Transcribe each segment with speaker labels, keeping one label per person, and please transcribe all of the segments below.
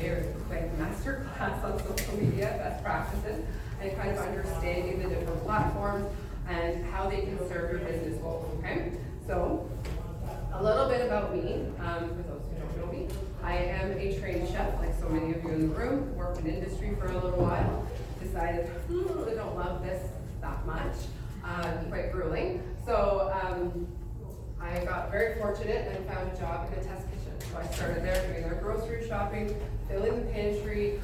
Speaker 1: very quick masterclass on social media best practices and kind of understanding the different platforms and how they can serve your business goals, okay? So, a little bit about me, for those who don't know me. I am a trained chef, like so many of you in the room, worked in industry for a little while, decided, I don't love this that much, quite grueling. So I got very fortunate and found a job in a test kitchen. So I started there doing their grocery shopping, filling the pantry,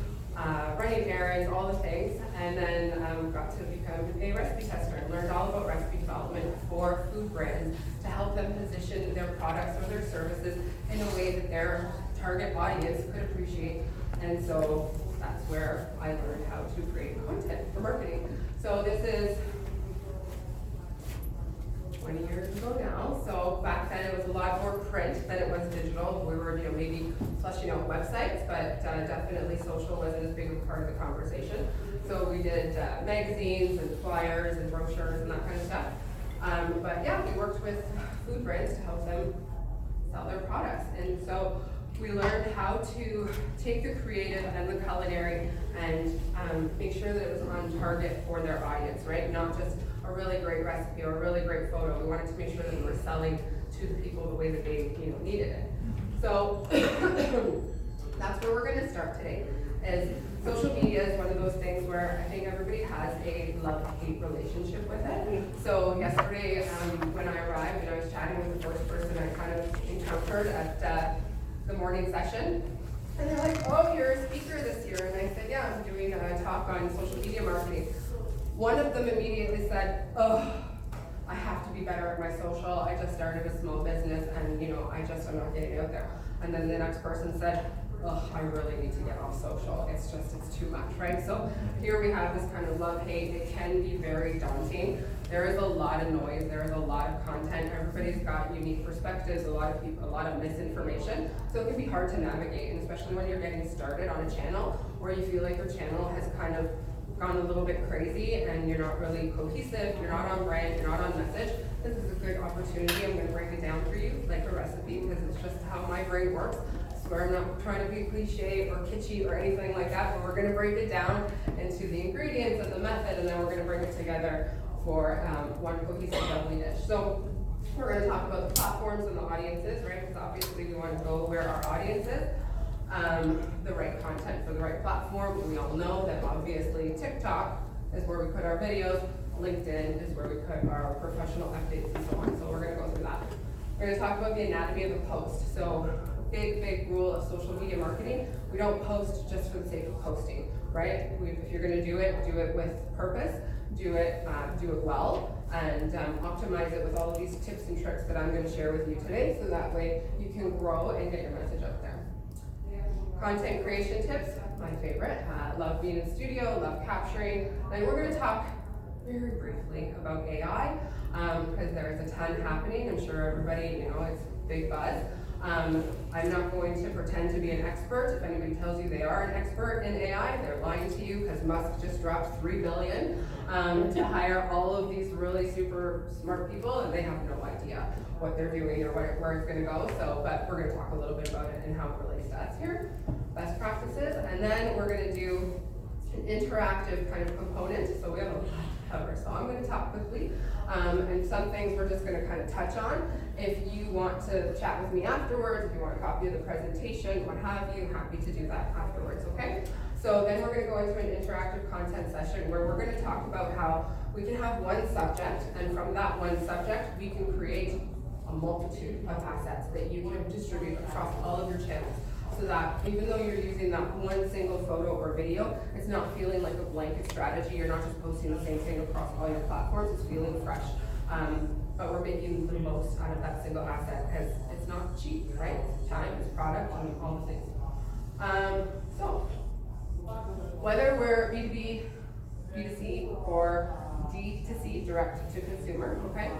Speaker 1: running errands, all the things, and then got to become a recipe tester and learned all about recipe development for food brands to help them position their products or their services in a way that their target audience could appreciate. And so that's where I learned how to create content for marketing. So this is 20 years ago now. So back then it was a lot more print than it was digital. We were, maybe fleshing out websites, but definitely social wasn't as big a part of the conversation. So we did magazines and flyers and brochures and that kind of stuff. But yeah, we worked with food brands to help them sell their products. And so we learned how to take the creative and the culinary and make sure that it was on target for their audience, right? Not just a really great recipe or a really great photo. We wanted to make sure that we were selling to the people the way that they needed it. So that's where we're going to start today. Is social media is one of those things where I think everybody has a love-hate relationship with it. So yesterday when I arrived and I was chatting with the first person I kind of encountered at the morning session, and they're like, oh, you're a speaker this year. And I said, yeah, I'm doing a talk on social media marketing. One of them immediately said, oh, I have to be better at my social. I just started a small business and I'm not getting out there. And then the next person said, oh, I really need to get off social. It's too much, right? So here we have this kind of love-hate. It can be very daunting. There is a lot of noise. There is a lot of content. Everybody's got unique perspectives, a lot of people, a lot of misinformation. So it can be hard to navigate, and especially when you're getting started on a channel or you feel like your channel has kind of gone a little bit crazy and you're not really cohesive, you're not on brand, you're not on message. This is a good opportunity. I'm going to break it down for you like a recipe because it's just how my brain works. So I'm not trying to be cliche or kitschy or anything like that, but we're going to break it down into the ingredients and the method, and then we're going to bring it together for one cohesive lovely dish. So we're going to talk about the platforms and the audiences, right? Because obviously we want to go where our audience is. The right content for the right platform. We all know that obviously TikTok is where we put our videos, LinkedIn is where we put our professional updates and so on. So we're going to go through that. We're going to talk about the anatomy of the post. So big rule of social media marketing, we don't post just for the sake of posting, right? If you're going to do it with purpose, do it well, and optimize it with all of these tips and tricks that I'm going to share with you today, so that way you can grow and get your message out there. Content creation tips, my favorite. Love being in studio, love capturing. And we're going to talk very briefly about AI because there is a ton happening. I'm sure everybody, it's big buzz. I'm not going to pretend to be an expert. If anybody tells you they are an expert in AI, they're lying to you because Musk just dropped $3 billion to hire all of these really super smart people, and they have no idea what they're doing or where it's going to go. So, but we're going to talk a little bit about it and how it relates to us here, best practices, and then we're going to do an interactive kind of component. So we have a lot to cover. So I'm going to talk quickly, and some things we're just going to kind of touch on. If you want to chat with me afterwards, if you want a copy of the presentation, what have you, happy to do that afterwards, okay? So then we're going to go into an interactive content session where we're going to talk about how we can have one subject, and from that one subject, we can create a multitude of assets that you can distribute across all of your channels. So that even though you're using that one single photo or video, it's not feeling like a blanket strategy. You're not just posting the same thing across all your platforms. It's feeling fresh. But we're making the most out of that single asset because it's not cheap, right? It's time, it's product, and all the things. So whether we're B2B, B2C, or D2C, direct to consumer, okay?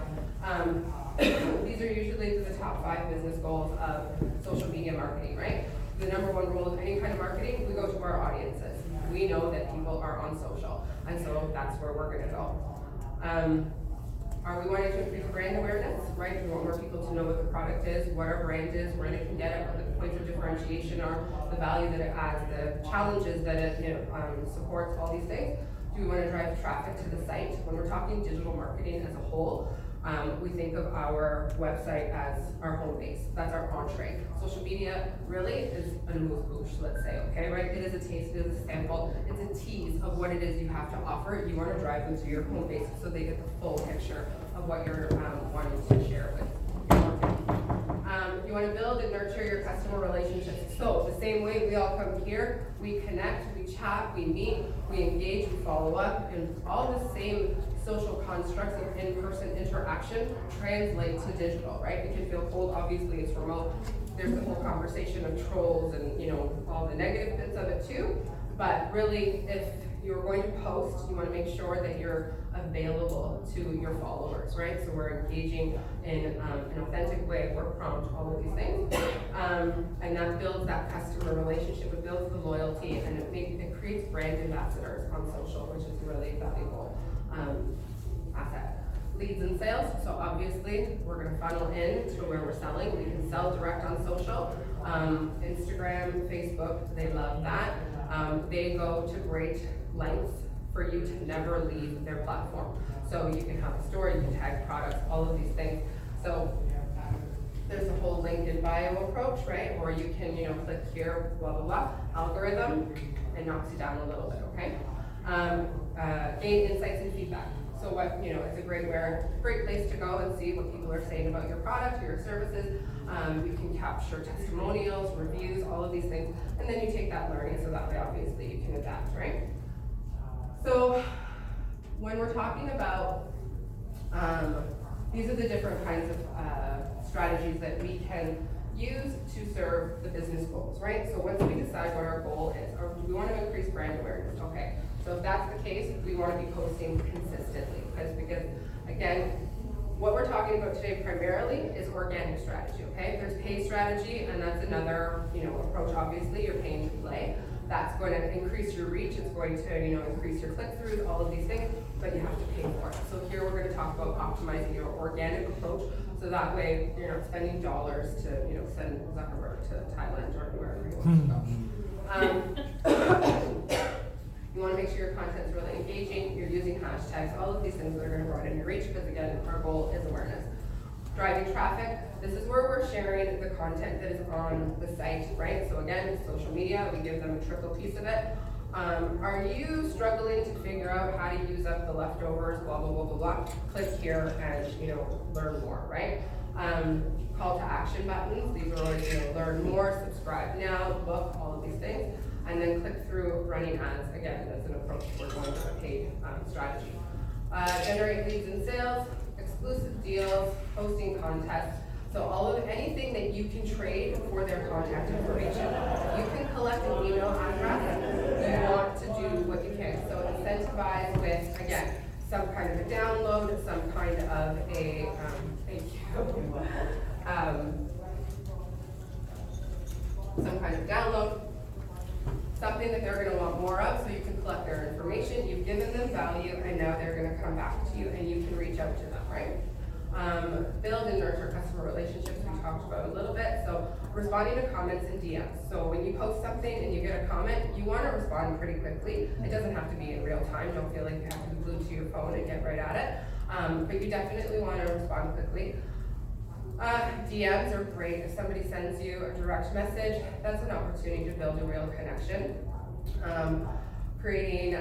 Speaker 1: These are usually the top 5 business goals of social media marketing, right? The number one rule of any kind of marketing, we go to our audiences. We know that people are on social, and so that's where we're going to go. Are we wanting to increase brand awareness, right? We want more people to know what the product is, what our brand is, where they can get it, what the points of differentiation are, the value that it adds, the challenges that it supports, all these things. Do we want to drive traffic to the site? When we're talking digital marketing as a whole, we think of our website as our home base. That's our entree. Social media really is an amuse-bouche, let's say, okay, right? It is a taste, it is a sample, it's a tease of what it is you have to offer. You want to drive them to your home base so they get the full picture of what you're wanting to share with you want to build and nurture your customer relationships. So the same way we all come here, we connect, we chat, we meet, we engage, we follow up, and all the same social constructs of in-person interaction translate to digital, right? It can feel cold, obviously it's remote. There's the whole conversation of trolls and all the negative bits of it too. But really, if you're going to post, you want to make sure that you're available to your followers, right? So we're engaging in an authentic way, we're prompt, all of these things. And that builds that customer relationship, it builds the loyalty, and it creates brand ambassadors on social, which is a really valuable asset. Leads and sales, so obviously we're going to funnel in to where we're selling. We can sell direct on social. Instagram, Facebook, they love that. They go to great lengths for you to never leave their platform. So you can have a store, you can tag products, all of these things. So there's a whole link in bio approach, right? Or you can, click here, blah, blah, blah, algorithm, and knocks you down a little bit, okay? Gain insights and feedback. So it's a great place to go and see what people are saying about your product, your services. You can capture testimonials, reviews, all of these things, and then you take that learning so that way obviously you can adapt, right? So when we're talking about, these are the different kinds of strategies that we can use to serve the business goals, right? So once we decide what our goal is, or we want to increase brand awareness, okay. So if that's the case, we want to be posting consistently because again, what we're talking about today primarily is organic strategy, okay? There's paid strategy, and that's another, approach. Obviously, you're paying to play. That's going to increase your reach. It's going to, increase your click-throughs, all of these things, but you have to pay for it. So here we're going to talk about optimizing your organic approach, so that way you're not spending dollars to, send Zuckerberg to Thailand or wherever he wants to go. You want to make sure your content's really engaging, you're using hashtags, all of these things that are going to broaden your reach, because again, our goal is awareness. Driving traffic, this is where we're sharing the content that is on the site, right? So again, social media, we give them a triple piece of it. Are you struggling to figure out how to use up the leftovers, blah, blah, blah, blah, blah? Click here and, learn more, right? Call to action buttons, these are always, learn more, subscribe now, book, all of these things. And then click through running ads. Again, that's an approach we're going to a paid strategy. Generate leads and sales, exclusive deals, hosting contests. So anything that you can trade for their contact information. You can collect an email address, you want to do what you can. So incentivize with, again, some kind of a download, some kind of a, some kind of download, something that they're going to want more of, so you can collect their information. You've given them value, and now they're going to come back to you, and you can reach out to them, right? Build and nurture customer relationships, we talked about a little bit. So responding to comments and DMs. So when you post something and you get a comment, you want to respond pretty quickly. It doesn't have to be in real time. Don't feel like you have to be glued to your phone and get right at it. But you definitely want to respond quickly. DMs are great. If somebody sends you a direct message, that's an opportunity to build a real connection. Creating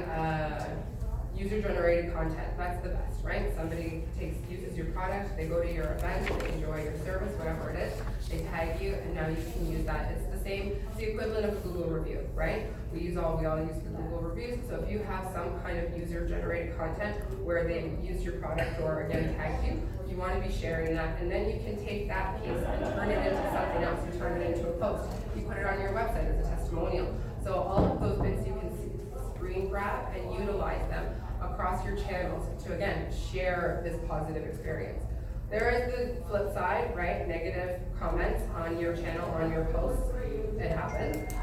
Speaker 1: user-generated content, that's the best, right? Somebody uses your product, they go to your event, they enjoy your service, whatever it is, they tag you, and now you can use that. It's the equivalent of Google review, right? We all use the Google reviews, so if you have some kind of user-generated content where they use your product or again tagged you, you want to be sharing that, and then you can take that piece and turn it into something else. You turn it into a post. You put it on your website as a testimonial. So all of those bits you can screen grab and utilize them across your channels to, again, share this positive experience. There is the flip side, right? Negative comments on your channel, on your posts. It happens.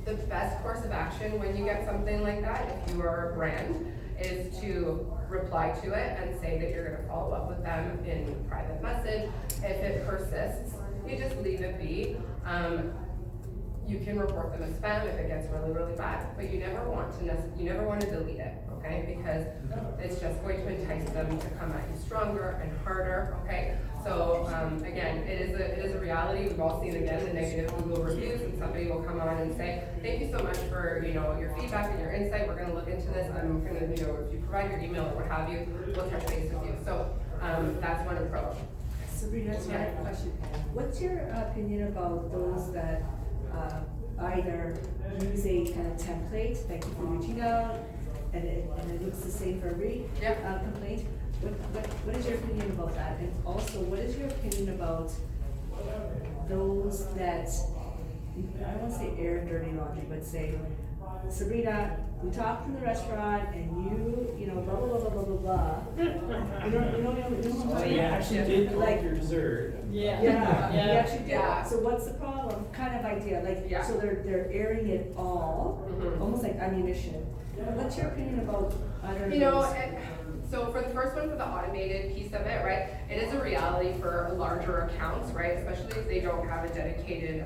Speaker 1: the best course of action when you get something like that, if you are a brand, is to reply to it and say that you're gonna follow up with them in private message. If it persists, you just leave it be. You can report them as spam if it gets really, really bad, but you never want to delete it, okay? Because it's just going to entice them to come at you stronger and harder, okay? So again, it is a reality. We've all seen again the negative Google reviews, and somebody will come on and say, "Thank you so much for your feedback and your insight. We're going to look into this. I'm going to if you provide your email or what have you, we'll touch base with you." So that's one approach.
Speaker 2: Sabrina, that's my question. What's your opinion about those that either use a kind of template, thank you for reaching out, and it looks the same for every complaint? What is your opinion about that? And also, what is your opinion about those that, I don't want to say air dirty laundry, but say, Sabrina, we talked in the restaurant and you know, blah, blah, blah, blah, blah, blah. You know what I'm talking about?
Speaker 3: You actually did like your dessert.
Speaker 2: Yeah, you actually did.
Speaker 1: Yeah.
Speaker 2: So what's the problem? Kind of idea, like, so they're airing it all, almost like ammunition. What's your opinion about other
Speaker 1: So for the first one, for the automated piece of it, right, it is a reality for larger accounts, right, especially if they don't have a dedicated,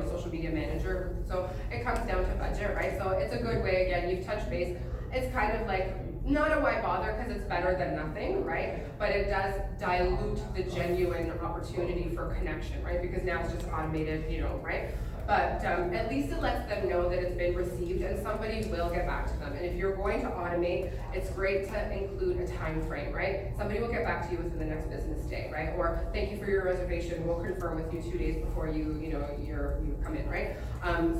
Speaker 1: social media manager. So it comes down to budget, right? So it's a good way, again, you've touched base. It's kind of like, not a why bother, because it's better than nothing, right? But it does dilute the genuine opportunity for connection, right? Because now it's just automated, right? But at least it lets them know that it's been received and somebody will get back to them. And if you're going to automate, it's great to include a time frame, right? Somebody will get back to you within the next business day, right? Or thank you for your reservation. We'll confirm with you 2 days before you come in, right?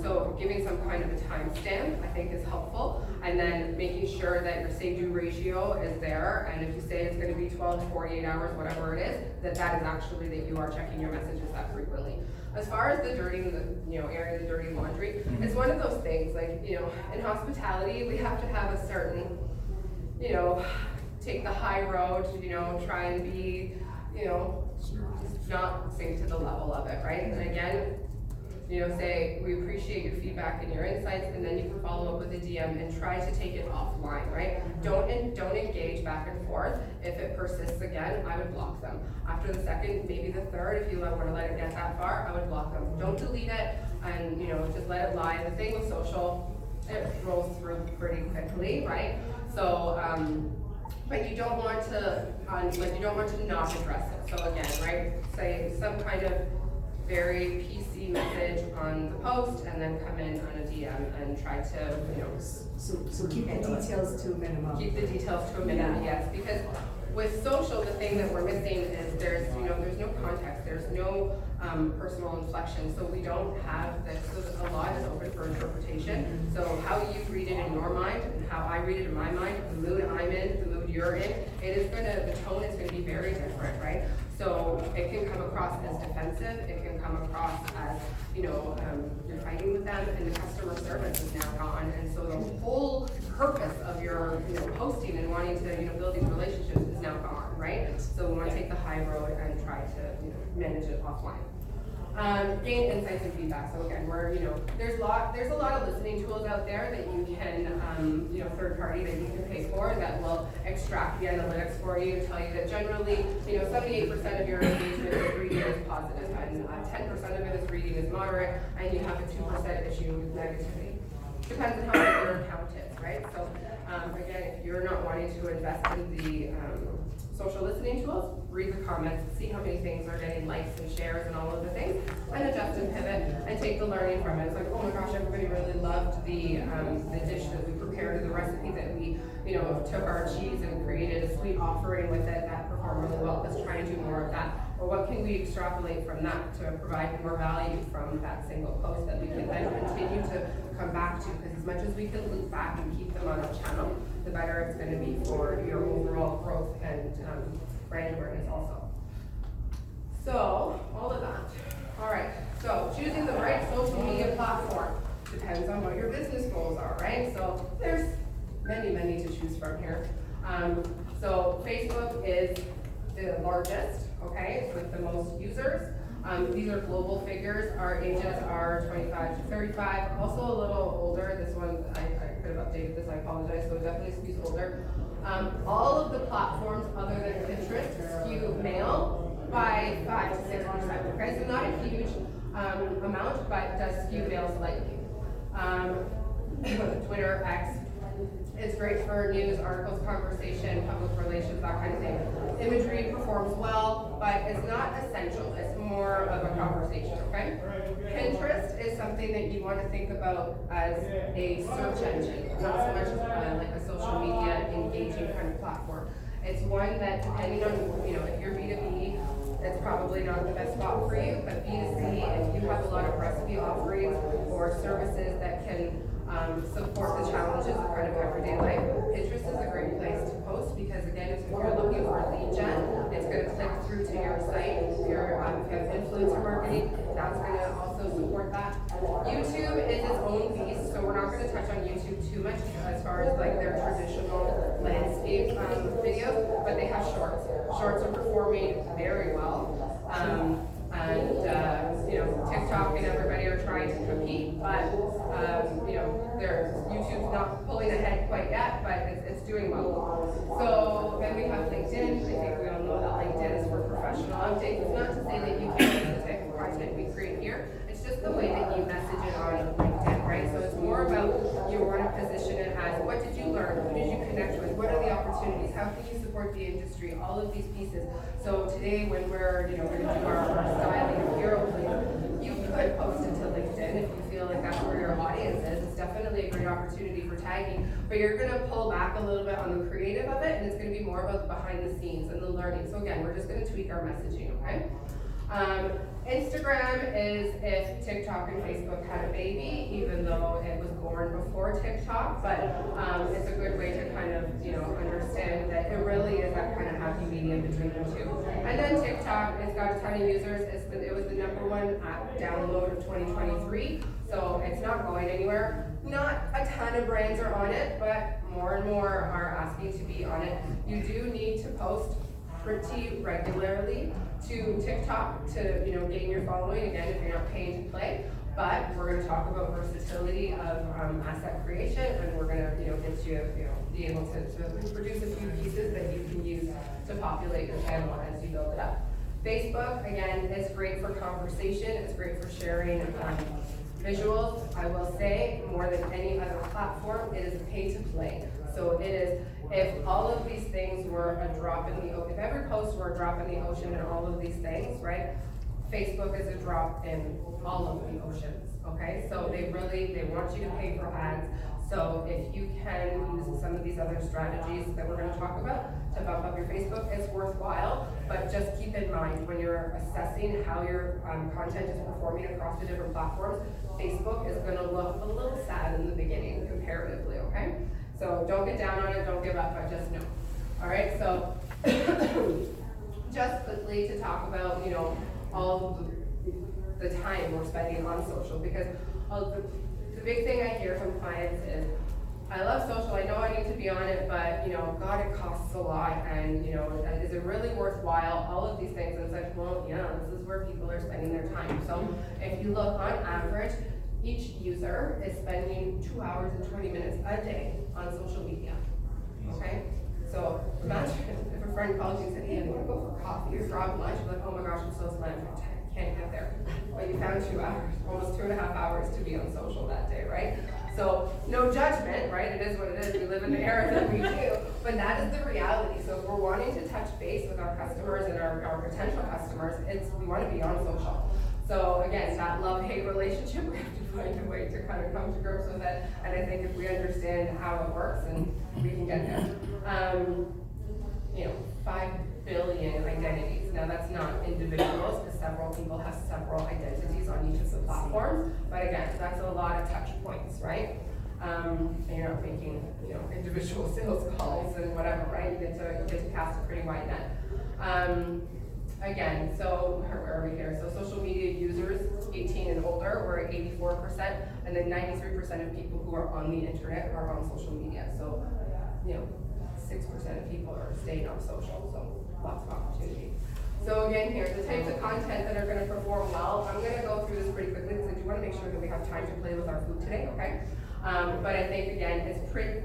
Speaker 1: So giving some kind of a time stamp, I think, is helpful. And then making sure that your say-do ratio is there. And if you say it's going to be 12 to 48 hours, whatever it is, that is actually that you are checking your messages that frequently. As far as the dirty, airing the dirty laundry, it's one of those things, like, in hospitality, we have to have a certain, take the high road, try and be, just not sink to the level of it, right? And again, say, we appreciate your feedback and your insights, and then you can follow up with a DM and try to take it offline, right? Don't engage back and forth. If it persists again, I would block them. After the second, maybe the third, if you want to let it get that far, I would block them. Don't delete it, and just let it lie. The thing with social, it rolls through pretty quickly, right? So, but you don't want to, not address it. So again, right, say some kind of very PC message on the post, and then come in on a DM and try to,
Speaker 2: So keep the details to a minimum.
Speaker 1: Keep the details to a minimum, yes. Because with social, the thing that we're missing is there's no context, there's no personal inflection. So we don't have this. So a lot is open for interpretation. So how you read it in your mind and how I read it in my mind, the mood I'm in, the mood you're in, the tone is gonna be very different, right? So it can come across as defensive, it can come across as, you're fighting with them, and the customer service is now gone. And so the whole purpose of your, posting and wanting to, build these relationships is now gone, right? So we want to take the high road and try to, manage it offline. Gain insights and feedback. So again, there's a lot of listening tools out there that you can, third party that you can pay for that will extract the analytics for you and tell you that generally, 78% of your engagement is reading is positive, and 10% of it is reading is moderate, and you have a 2% issue with negativity. Depends on how big your account is, right? So again, if you're not wanting to invest in the social listening tools, read the comments, see how many things are getting likes and shares and all of the things, and adjust and pivot and take the learning from it. It's like, oh my gosh, everybody really loved the dish that we prepared, the recipe that we, took our cheese and created a sweet offering with it that performed really well. Let's try and do more of that. Or what can we extrapolate from that to provide more value from that single post that we can then continue to come back to? Because as much as we can loop back and keep them on a channel, the better it's going to be for your overall growth and brand awareness also. So, all of that. All right, so choosing the right social media platform depends on what your business goals are, right? So there's many to choose from here. So Facebook is the largest, okay, with the most users. These are global figures. Our ages are 25 to 35, also a little older. This one, I could have updated this, I apologize, so it definitely skews older. All of the platforms other than Pinterest skew male by 5 to 6%, okay? So not a huge amount, but does skew male slightly. Twitter, X, it's great for news, articles, conversation, public relations, that kind of thing. Imagery performs well, but it's not essential. It's more of a conversation, okay? Pinterest is something that you want to think about as a search engine, not so much like a social media engaging kind of platform. It's one that, depending on, if you're B2B, it's probably not the best spot for you, but B2C, if you have a lot of recipe offerings or services that can support the challenges of kind of everyday life, Pinterest is a great place to post because, again, if you're looking for lead gen, it's going to click through to your site. If you have influencer marketing, that's going to also support that. YouTube is its own beast, so we're not going to touch on YouTube too much as far as like their traditional landscape videos, but they have shorts. Shorts are performing very well. TikTok and everybody are trying to compete, but YouTube's not pulling ahead quite yet, but it's doing well. So then we have LinkedIn. I think we all know that LinkedIn is for professional updates. It's not to say that you can't use the type of content we create here. It's just the way that you message it on LinkedIn, right? So it's more about you want to position it as what did you learn, who did you connect with, what are the opportunities, how can you support the industry, all of these pieces. So today when we're going to do our styling of hero please, you could post it to LinkedIn if you feel like that's where your audience is. It's definitely a great opportunity for tagging, but you're going to pull back a little bit on the creative of it, and it's going to be more about the behind the scenes and the learning. So again, we're just going to tweak our messaging, okay? Instagram is if TikTok and Facebook had a baby, even though it was born before TikTok, but it's a good way to kind of, understand that it really is that kind of happy medium between the two. And then TikTok, it's got a ton of users. It was the #1 app download of 2023, so it's not going anywhere. Not a ton of brands are on it, but more and more are asking to be on it. You do need to post pretty regularly to TikTok to gain your following, again, if you're not paying to play. But we're going to talk about versatility of asset creation, and we're going to get you be able to produce a few pieces that you can use to populate your channel as you build it up. Facebook, again, is great for conversation. It's great for sharing visuals. I will say, more than any other platform, it is a pay to play. So it is, if all of these things were a drop in the ocean, if every post were a drop in the ocean and all of these things, right? Facebook is a drop in all of the oceans, okay? So they want you to pay for ads. So if you can use some of these other strategies that we're going to talk about to bump up your Facebook, it's worthwhile. But just keep in mind when you're assessing how your content is performing across the different platforms, Facebook is going to look a little sad in the beginning comparatively, okay? So don't get down on it, don't give up, but just know. All right, so just quickly to talk about, all the time we're spending on social, because the big thing I hear from clients is, I love social, I know I need to be on it, but God, it costs a lot, and is it really worthwhile? All of these things, and it's like, well, yeah, this is where people are spending their time. So if you look on average, each user is spending 2 hours and 20 minutes a day on social media, okay? So imagine if a friend calls you and said, hey, I'm gonna go for coffee or grab lunch, you're like, oh my gosh, I'm so slammed, I can't get there. But you found 2 hours, almost 2.5 hours to be on social that day, right? So no judgment, right? It is what it is. We live in the era that we do, but that is the reality. So if we're wanting to touch base with our customers and our potential customers, we want to be on social. So again, that love-hate relationship, we have to find a way to kind of come to grips with it. And I think if we understand how it works, and we can get there. 5 billion identities. Now that's not individuals, because several people have several identities on each of the platforms. But again, that's a lot of touch points, right? And you're not making individual sales calls and whatever, right? You get to cast a pretty wide net. Again, so where are we here? So social media users 18 and older, we're at 84%, and then 93% of people who are on the internet are on social media. So 6% of people are staying on social, so lots of opportunity. So again here, the types of content that are gonna perform well, I'm gonna go through this pretty quickly because I do wanna make sure that we have time to play with our food today, okay? But I think again, it's pretty,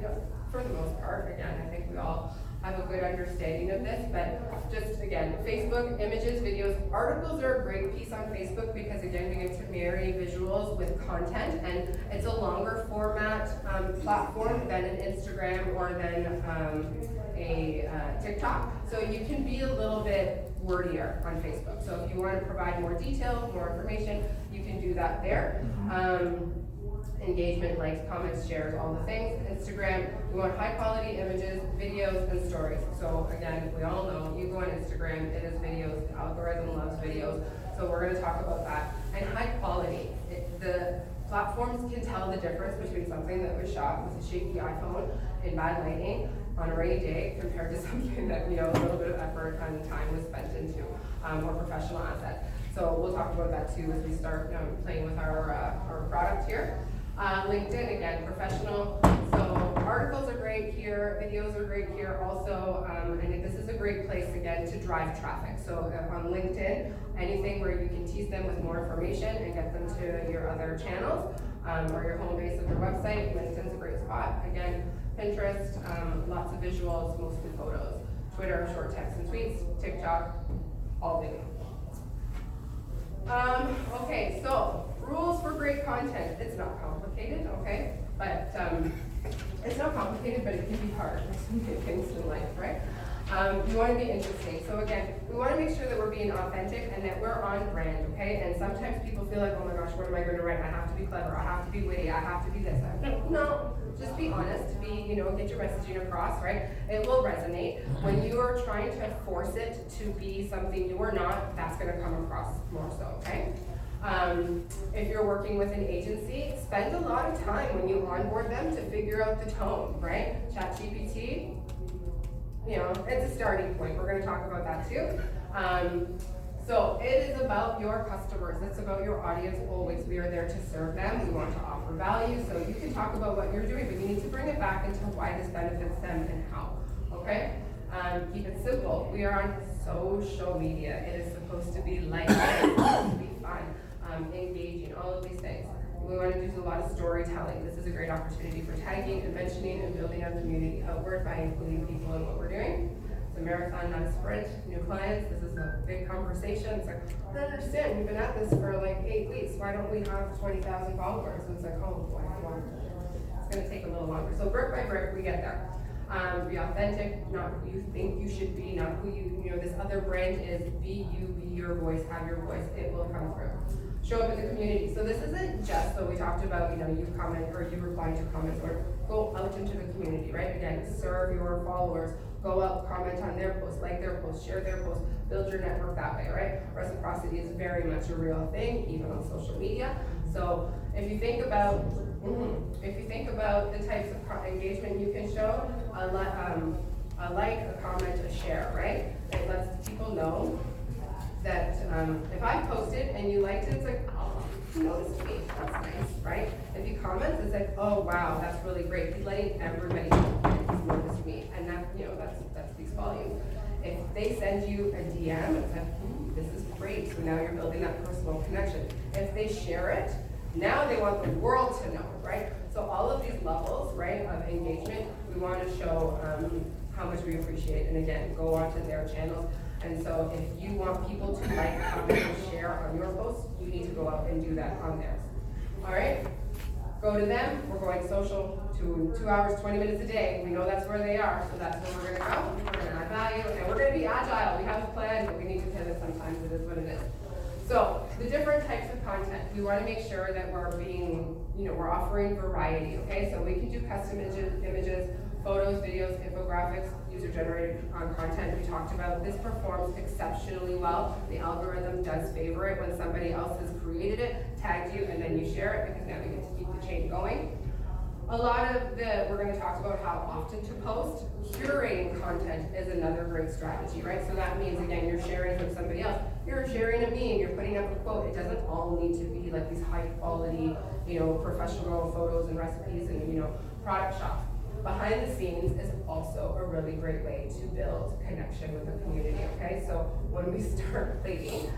Speaker 1: for the most part, again, I think we all have a good understanding of this, but just again, Facebook, images, videos, articles are a great piece on Facebook because again, we get to marry visuals with content, and it's a longer format platform than an Instagram or than a TikTok. So you can be a little bit wordier on Facebook. So if you want to provide more detail, more information, you can do that there. Engagement, likes, comments, shares, all the things. Instagram, we want high quality images, videos, and stories. So again, we all know, you go on Instagram, it is videos, the algorithm loves videos. So we're gonna talk about that. And high quality, the platforms can tell the difference between something that was shot with a shaky iPhone in bad lighting on a rainy day compared to something that, you know, a little bit of effort and time was spent into, more professional assets. So we'll talk about that too as we start playing with our product here. LinkedIn, again, professional. So articles are great here, videos are great here also, and this is a great place again to drive traffic. So on LinkedIn, anything where you can tease them with more information and get them to your other channels or your home base of your website, LinkedIn's a great spot. Again, Pinterest, lots of visuals, mostly photos. Twitter, short text and tweets. TikTok, all video. Okay, so rules for great content. It's not complicated, okay? But it's not complicated, but it can be hard. There's some good things in life, right? You want to be interesting. So again, we want to make sure that we're being authentic and that we're on brand, okay? And sometimes people feel like, oh my gosh, what am I going to write? I have to be clever. I have to be witty. I have to be this. No, just be honest. Be, you know, get your messaging across, right? It will resonate. When you are trying to force it to be something you are not, that's going to come across more so, okay? If you're working with an agency, spend a lot of time when you onboard them to figure out the tone, right? ChatGPT, you know, it's a starting point. We're going to talk about that too. So it is about your customers. It's about your audience always. We are there to serve them. We want to offer value. So you can talk about what you're doing, but you need to bring it back into why this benefits them and how, okay? Keep it simple. We are on social media. It is supposed to be light, it's supposed to be fun, engaging, all of these things. We want to do a lot of storytelling. This is a great opportunity for tagging and mentioning and building our community outward by including people in what we're doing. It's a marathon, not a sprint. New clients, this is a big conversation. It's like, I don't understand, we've been at this for like 8 weeks. Why don't we have 20,000 followers? And it's like, oh boy, it's going to take a little longer. So brick by brick, we get there. Be authentic, not who you think you should be, not who you know, this other brand is. Be you, be your voice, have your voice. It will come through. Show up in the community. So this isn't just, so we talked about, you know, you comment or you reply to comments, or go out into the community, right? Again, serve your followers. Go out, comment on their posts, like their posts, share their posts, build your network that way, right? Reciprocity is very much a real thing, even on social media. So if you think about, the types of engagement you can show, a like, a comment, a share, right? It lets people know that if I posted and you liked it, it's like, oh, you noticed me, that's nice, right? If you comment, it's like, oh wow, that's really great. He's letting everybody know he's noticed me, and that, you know, that speaks volumes. If they send you a DM, it's like, this is great. So now you're building that personal connection. If they share it, now they want the world to know, right? So all of these levels, right, of engagement, we want to show how much we appreciate. And again, go onto their channels. And so if you want people to like, comment, and share on your posts, you need to go out and do that on theirs. All right? Go to them. We're going social to 2 hours, 20 minutes a day. We know that's where they are, so that's where we're going to go. We're going to add value, and we're going to be agile. We have a plan, but we need to pivot sometimes. It is what it is. So the different types of content, we want to make sure that we're being, you know, we're offering variety, okay? So we can do custom images, photos, videos, infographics, user-generated content we talked about. This performs exceptionally well. The algorithm does favor it when somebody else has created it, tagged you, and then you share it, because now we get to keep the chain going. A lot of we're going to talk about how often to post. Curating content is another great strategy, right? So that means, again, you're sharing with somebody else. You're sharing a meme, you're putting up a quote. It doesn't all need to be like these high quality, you know, professional photos and recipes and, you know, product shots. Behind the scenes is also also a really great way to build connection with the community, okay? So when we start plating,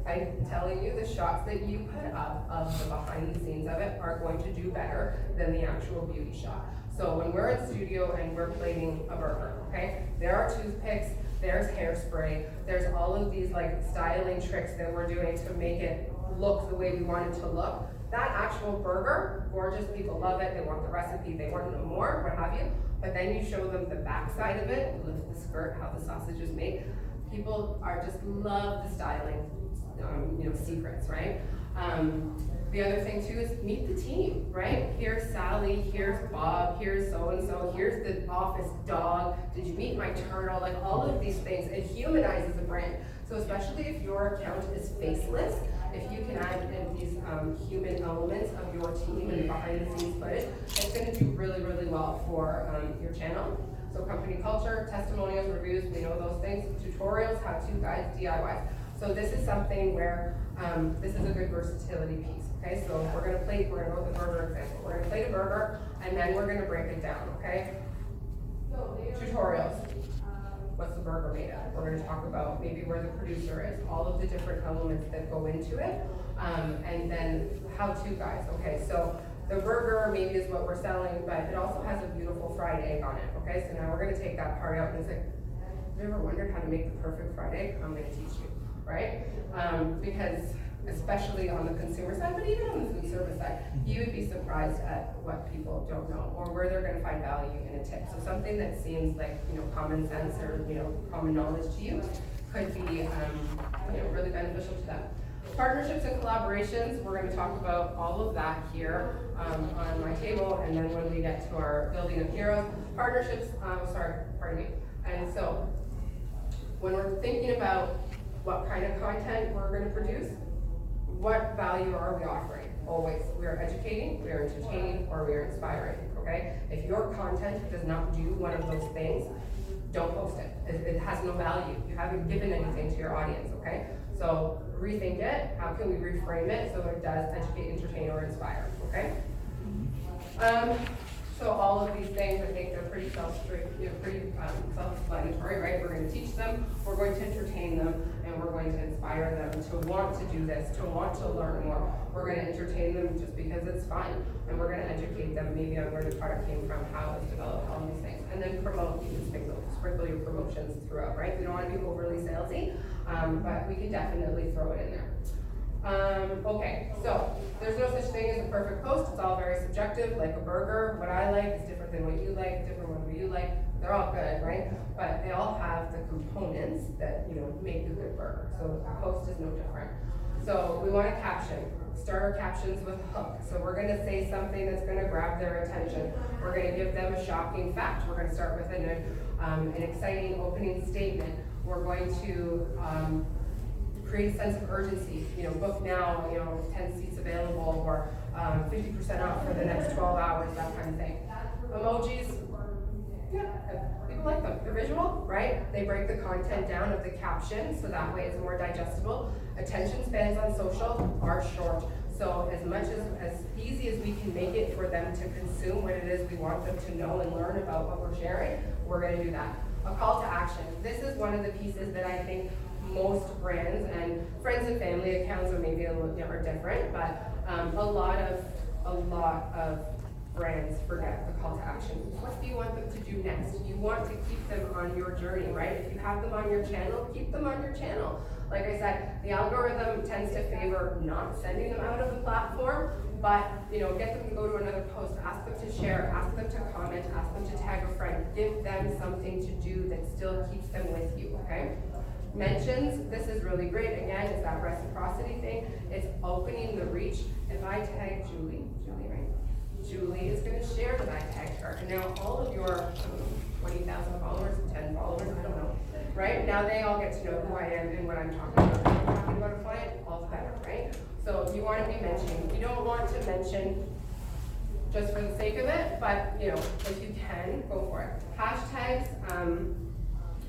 Speaker 1: I'm telling you, the shots that you put up of the behind the scenes of it are going to do better than the actual beauty shot. So when we're in studio and we're plating a burger, okay, there are toothpicks, there's hairspray, there's all of these like styling tricks that we're doing to make it look the way we want it to look. That actual burger, gorgeous, people love it, they want the recipe, they want to know more, what have you. But then you show them the back side of it, you lift the skirt, how the sausage is made. People are just love the styling, secrets, right? The other thing too is meet the team, right? Here's Sally, here's Bob, here's so-and-so, here's the office dog, did you meet my turtle? Like all of these things, it humanizes a brand. So especially if your account is faceless, if you can add in these human elements of your team and behind the scenes footage, it's gonna do really, really well for your channel. So company culture, testimonials, reviews, we know those things, tutorials, how-to guides, DIYs. So this is something where this is a good versatility piece, okay? So we're gonna go with the burger example. We're gonna plate a burger, and then we're gonna break it down, okay? Tutorials. What's the burger made of? We're gonna talk about maybe where the producer is, all of the different elements that go into it, and then how-to guides, okay? So the burger maybe is what we're selling, but it also has a beautiful fried egg on it, okay? So now we're gonna take that part out and say, have you ever wondered how to make the perfect fried egg? I'm gonna teach you, right? Because especially on the consumer side, but even on the food service side, you would be surprised at what people don't know or where they're gonna find value in a tip. So something that seems like, common sense or, common knowledge to you could be, really beneficial to them. Partnerships and collaborations, we're gonna talk about all of that here on my table, and then when we get to our building of heroes, partnerships, and so when we're thinking about what kind of content we're gonna produce, what value are we offering? Always, we are educating, we are entertaining, or we are inspiring, okay? If your content does not do one of those things, don't post it. It has no value. You haven't given anything to your audience, okay? So rethink it. How can we reframe it so it does educate, entertain, or inspire, okay? So all of these things, I think they're pretty self-explanatory, right? We're going to teach them, we're going to entertain them, and we're going to inspire them to want to do this, to want to learn more. We're going to entertain them just because it's fun, and we're going to educate them maybe on where the product came from, how it's developed, all these things. And then promote, you can sprinkle your promotions throughout, right? We don't want to be overly salesy, but we can definitely throw it in there. Okay, so there's no such thing as a perfect post. It's all very subjective. Like a burger, what I like is different than what you like, different than what you like. They're all good, right? But they all have the components that make a good burger. So a post is no different. So we want to caption. Start our captions with a hook. So we're going to say something that's going to grab their attention. We're going to give them a shocking fact. We're going to start with an exciting opening statement. We're going to create a sense of urgency, book now, 10 seats available, or 50% off for the next 12 hours, that kind of thing. Emojis, yeah, people like them. They're visual, right? They break the content down of the caption, so that way it's more digestible. Attention spans on social are short, so as much as easy as we can make it for them to consume what it is we want them to know and learn about what we're sharing, we're gonna do that. A call to action. This is one of the pieces that I think most brands and friends and family accounts are maybe a little different, but a lot of brands forget the call to action. What do you want them to do next? You want to keep them on your journey, right? If you have them on your channel, keep them on your channel. Like I said, the algorithm tends to favor not sending them out of the platform, but get them to go to another post, ask them to share, ask them to comment, ask them to tag a friend, give them something to do that still keeps them with you, okay? Mentions, this is really great. Again, it's that reciprocity thing. It's opening the reach. If I tag Julie, right? Julie is going to share that I tagged her. And now all of your 20,000 followers, 10 followers, I don't know, right? Now they all get to know who I am and what I'm talking about. If I'm talking about a client, all's better, right? So you want to be mentioning. You don't want to mention just for the sake of it, but if you can, go for it. Hashtags,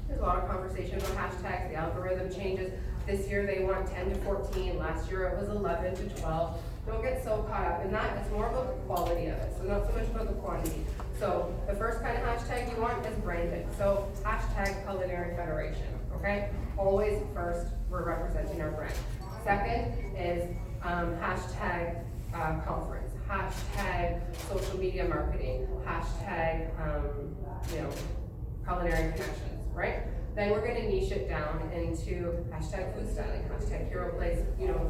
Speaker 1: there's a lot of conversation about hashtags. The algorithm changes. This year they want 10 to 14. Last year it was 11 to 12. Don't get so caught up in that. It's more about the quality of it, so not so much about the quantity. So the first kind of hashtag you want is branding. So hashtag Culinary Federation, okay? Always first, we're representing our brand. Second is hashtag conference, hashtag social media marketing, hashtag culinary connections, right? Then we're gonna niche it down into hashtag food styling, hashtag hero plates,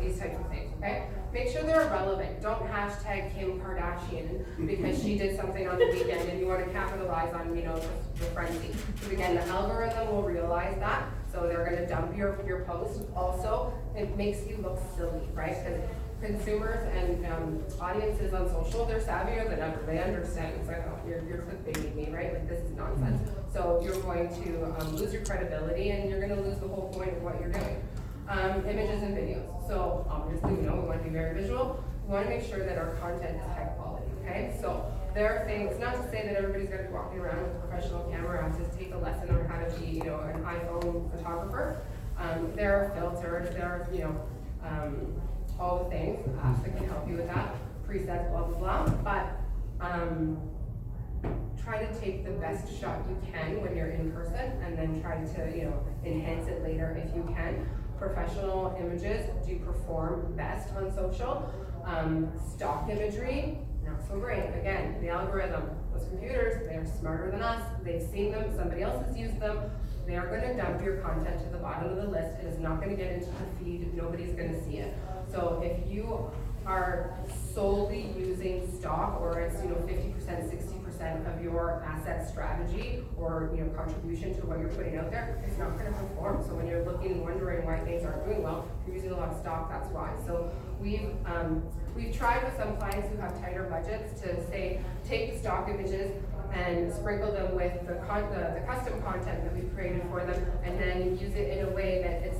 Speaker 1: these types of things, okay? Make sure they're relevant. Don't hashtag Kim Kardashian because she did something on the weekend and you wanna capitalize on, the frenzy. Because again, the algorithm will realize that, so they're gonna dump your post. Also, it makes you look silly, right? Because consumers and audiences on social, they're savvier than ever. They understand. It's like, oh, you're clickbaiting me, right? Like, this is nonsense. So you're going to lose your credibility and you're going to lose the whole point of what you're doing. Images and videos. So obviously, we want to be very visual. We want to make sure that our content is high quality, okay? So there are things, not to say that everybody's going to be walking around with a professional camera and just take a lesson on how to be, an iPhone photographer. There are filters, there are, all the things, apps that can help you with that, presets, blah, blah, blah. But try to take the best shot you can when you're in person and then try to, enhance it later if you can. Professional images do perform best on social. Stock imagery, not so great. Again, the algorithm, those computers, they're smarter than us. They've seen them, somebody else has used them. They are going to dump your content to the bottom of the list. It is not going to get into the feed. Nobody's going to see it. So if you are solely using stock, or it's 50%, 60% of your asset strategy, or contribution to what you're putting out there, it's not going to perform. So when you're looking and wondering why things aren't doing well, if you're using a lot of stock, that's why. So we've tried with some clients who have tighter budgets to say, take the stock images and sprinkle them with the custom content that we've created for them, and then use it in a way that it's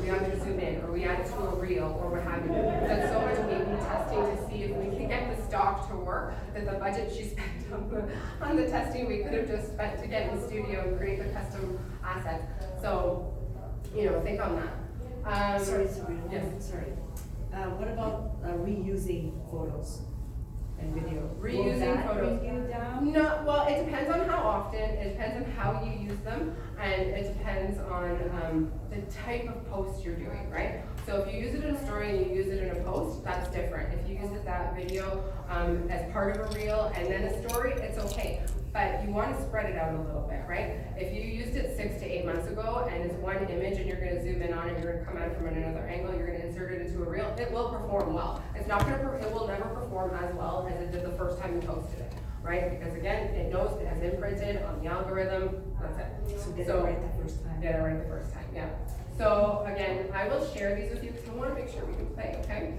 Speaker 1: we either zoom in or we add it to a reel or what have you. We've done so much A/B testing to see if we can get the stock to work that the budget she spent on the testing we could have just spent to get in the studio and create the custom assets. So think on that.
Speaker 2: Sorry, Sabrina.
Speaker 1: Yes.
Speaker 2: Sorry. What about reusing photos and video?
Speaker 1: Reusing photos.
Speaker 2: Bring you down?
Speaker 1: No, well, it depends on how often, it depends on how you use them, and it depends on the type of post you're doing, right? So if you use it in a story and you use it in a post, that's different. If you use it that video as part of a reel and then a story, it's okay. But you want to spread it out a little bit, right? If you used it 6 to 8 months ago and it's one image and you're going to zoom in on it, you're going to come at it from another angle, you're going to insert it into a reel, it will perform well. It's not going to, it will never perform as well as it did the first time you posted it, right? Because again, it knows it has imprinted on the algorithm. That's it.
Speaker 2: So get it right the first time.
Speaker 1: Get it right the first time, yeah. So again, I will share these with you because I want to make sure we can play, okay?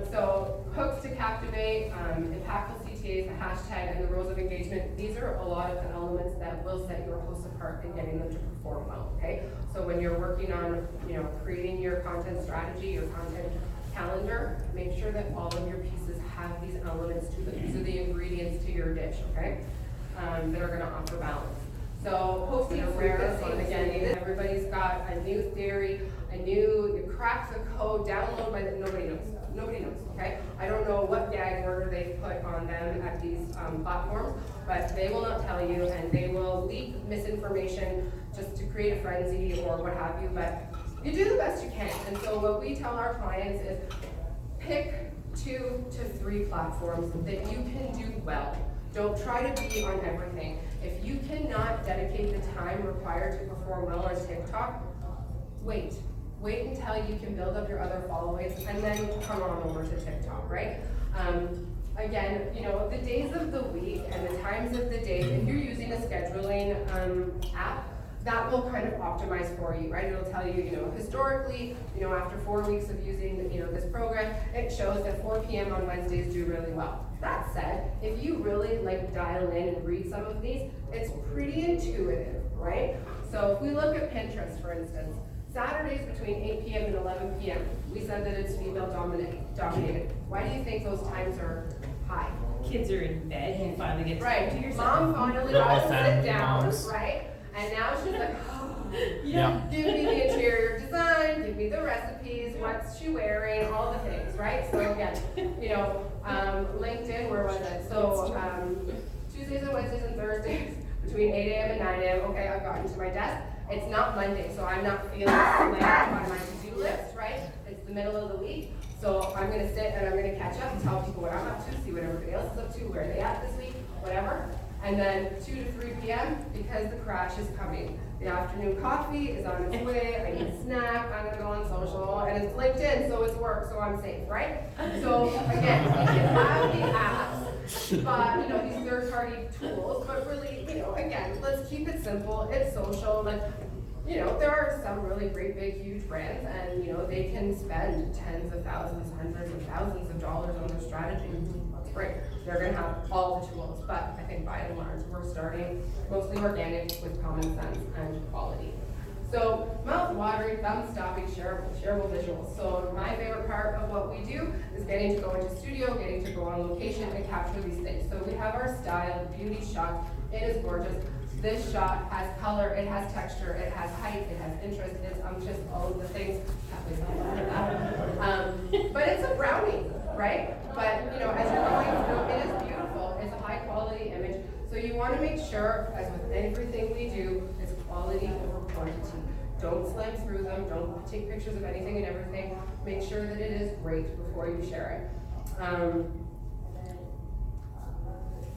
Speaker 1: So hooks to captivate, impactful CTAs, the hashtag, and the rules of engagement. These are a lot of the elements that will set your posts apart and getting them to perform well, okay? So when you're working on, creating your content strategy, your content calendar, make sure that all of your pieces have these elements to them. These are the ingredients to your dish, okay? That are going to offer balance. So posting frequency, again, everybody's got a new theory, you crack the code, download, but nobody knows. Nobody knows, okay? I don't know what gag order they put on them at these platforms, but they will not tell you, and they will leak misinformation just to create a frenzy or what have you, but you do the best you can. And so what we tell our clients is pick 2 to 3 platforms that you can do well. Don't try to be on everything. If you cannot dedicate the time required to perform well on TikTok, wait until you can build up your other followings and then come on over to TikTok, right? Again, the days of the week and the times of the day, if you're using a scheduling app, that will kind of optimize for you, right? It'll tell you, historically, after 4 weeks of using, this program, it shows that 4 p.m. on Wednesdays do really well. That said, if you really dial in and read some of these, it's pretty intuitive, right? So if we look at Pinterest, for instance, Saturdays between 8 p.m. and 11 p.m., we said that it's female dominated. Why do you think those times are high?
Speaker 4: Kids are in bed, you finally get to
Speaker 1: Right,
Speaker 4: to yourself.
Speaker 1: mom finally got to sit down, right? And now she's like, give me the interior design, give me the recipes, what's she wearing, all the things, right? So again, LinkedIn, where was it? So Tuesdays and Wednesdays and Thursdays, between 8 a.m. and 9 a.m., okay, I've gotten to my desk. It's not Monday, so I'm not feeling slammed on my to-do list, right? It's the middle of the week, so I'm gonna sit and I'm gonna catch up, tell people what I'm up to, see what everybody else is up to, where are they at this week, whatever. And then 2 to 3 p.m., because the crash is coming. The afternoon coffee is on its way, I need a snack, I'm gonna go on social, and it's LinkedIn, so it's work, so I'm safe, right? So again, we can have the apps, but, you know, these third-party tools, but really, you know, again, let's keep it simple, it's social, you know, there are some really great, big, huge brands, and, you know, they can spend tens of thousands, hundreds of thousands of dollars on their strategy. That's great. They're gonna have all the tools, but I think by and large, we're starting mostly organic with common sense and quality. So, mouth-watering, thumb-stopping, shareable visuals. So my favorite part of what we do is getting to go into studio, getting to go on location and capture these things. So we have our style, beauty shot. It is gorgeous. This shot has color, it has texture, it has height, it has interest, it's unctuous, all of the things. But it's a brownie, right? But you know, as you're going through, it is beautiful. It's a high quality image. So you want to make sure, as with everything we do, it's quality over quantity. Don't slam through them, don't take pictures of anything and everything. Make sure that it is great before you share it.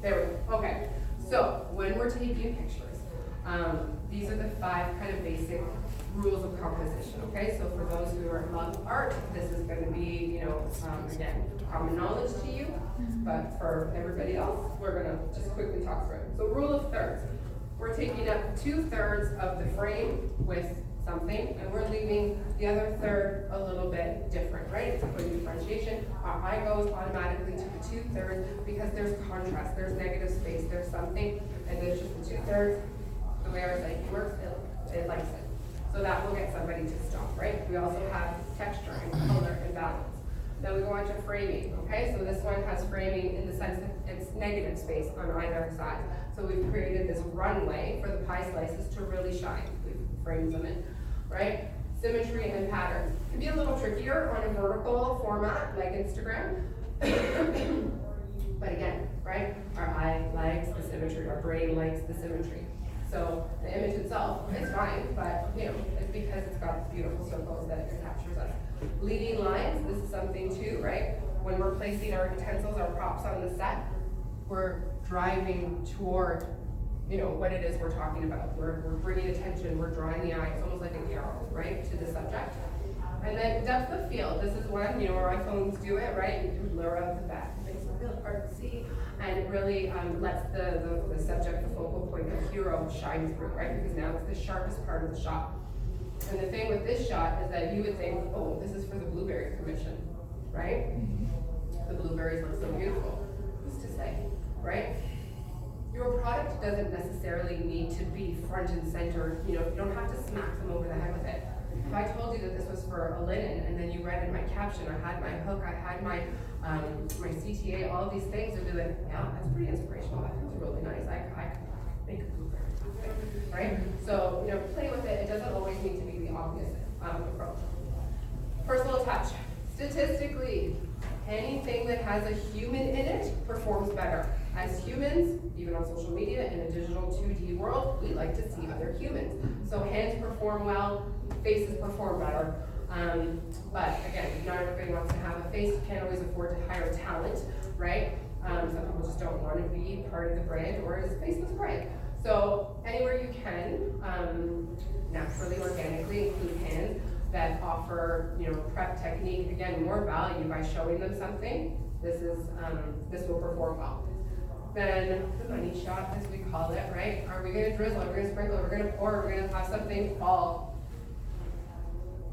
Speaker 1: There we go, okay. So, when we're taking pictures, these are the 5 kind of basic rules of composition, okay? So for those who are love art, this is gonna be, you know, again, common knowledge to you, but for everybody else, we're gonna just quickly talk through it. So rule of thirds. We're taking up 2/3 of the frame with something, and we're leaving the other third a little bit different, right? It's a good differentiation. Our eye goes automatically to the 2/3 because there's contrast, there's negative space, there's something, and there's just the 2/3. The way our psyche works, it likes it. So that will get somebody to stop, right? We also have texture and color and balance. Then we go on to framing, okay? So this one has framing in the sense that it's negative space on either side. So we've created this runway for the pie slices to really shine. We've framed them in, right? Symmetry and pattern. It can be a little trickier on a vertical format like Instagram. But again, right? Our eye likes the symmetry, our brain likes the symmetry. So the image itself is fine, but you know, it's because it's got beautiful circles that it captures us. Leading lines, this is something too, right? When we're placing our utensils, our props on the set, we're driving toward, you know, what it is we're talking about. We're bringing attention, we're drawing the eye. It's almost like an arrow, right, to the subject. And then depth of field. This is one, you know, our iPhones do it, right? You can blur out the back. It makes it real hard to see. And it really lets the subject, the focal point, the hero shine through, right? Because now it's the sharpest part of the shot. And the thing with this shot is that you would think, oh, this is for the Blueberry Commission, right? The blueberries look so beautiful. Who's to say, right? Your product doesn't necessarily need to be front and center. You know, you don't have to smack them over the head with it. If I told you that this was for a linen, and then you read in my caption, I had my hook, I had my my CTA, all of these things, would be like, yeah, that's pretty inspirational. That feels really nice. I could make a blueberry, right? So, you know, play with it. It doesn't always need to be the obvious approach. Personal touch. Statistically, anything that has a human in it performs better. As humans, even on social media, in a digital 2D world, we like to see other humans. So hands perform well, faces perform better. But again, not everybody wants to have a face. You can't always afford to hire talent, right? Some people just don't want to be part of the brand or is a faceless brand. So anywhere you can, naturally, organically, include hands that offer, you know, prep technique. Again, more value by showing them something. This will perform well. Then the money shot, as we call it, right? Are we going to drizzle? Are we going to sprinkle? Are we going to pour? Are we going to have something fall?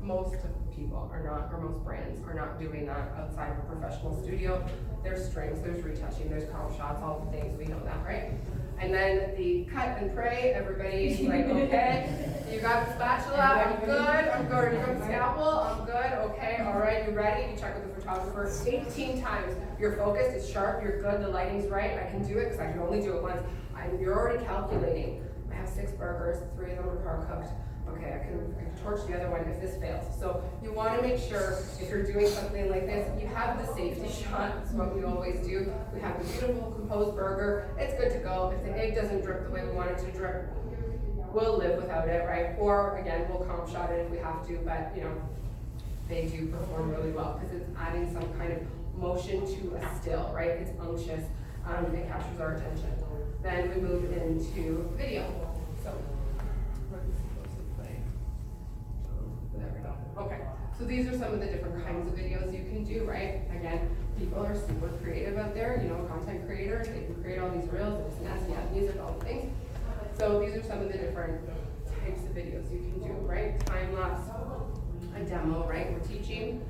Speaker 1: Most people are not, or most brands are not doing that outside of a professional studio. There's strings, there's retouching, there's comp shots, all the things, we know that, right? And then the cut and pray, everybody's like, okay, you got the spatula, I'm good, I'm good. You got the scalpel, I'm good, okay, all right, you ready? You check with the photographer 18 times. You're focused, it's sharp, you're good, the lighting's right, I can do it because I can only do it once. You're already calculating. I have 6 burgers, 3 of them are par cooked. Okay, I can torch the other one if this fails. So you want to make sure if you're doing something like this, you have the safety shot. It's what we always do. We have a beautiful composed burger. It's good to go. If the egg doesn't drip the way we want it to drip, we'll live without it, right? Or again, we'll comp shot it if we have to, but you know, they do perform really well because it's adding some kind of motion to a still, right? It's unctuous. It captures our attention. Then we move into video. So, what is supposed to play? There we go. Okay. So these are some of the different kinds of videos you can do, right? Again, people are super creative out there. You know, content creators, they can create all these reels, and nasty app music, all the things. So these are some of the different types of videos you can do, right? Time lapse, a demo, right? We're teaching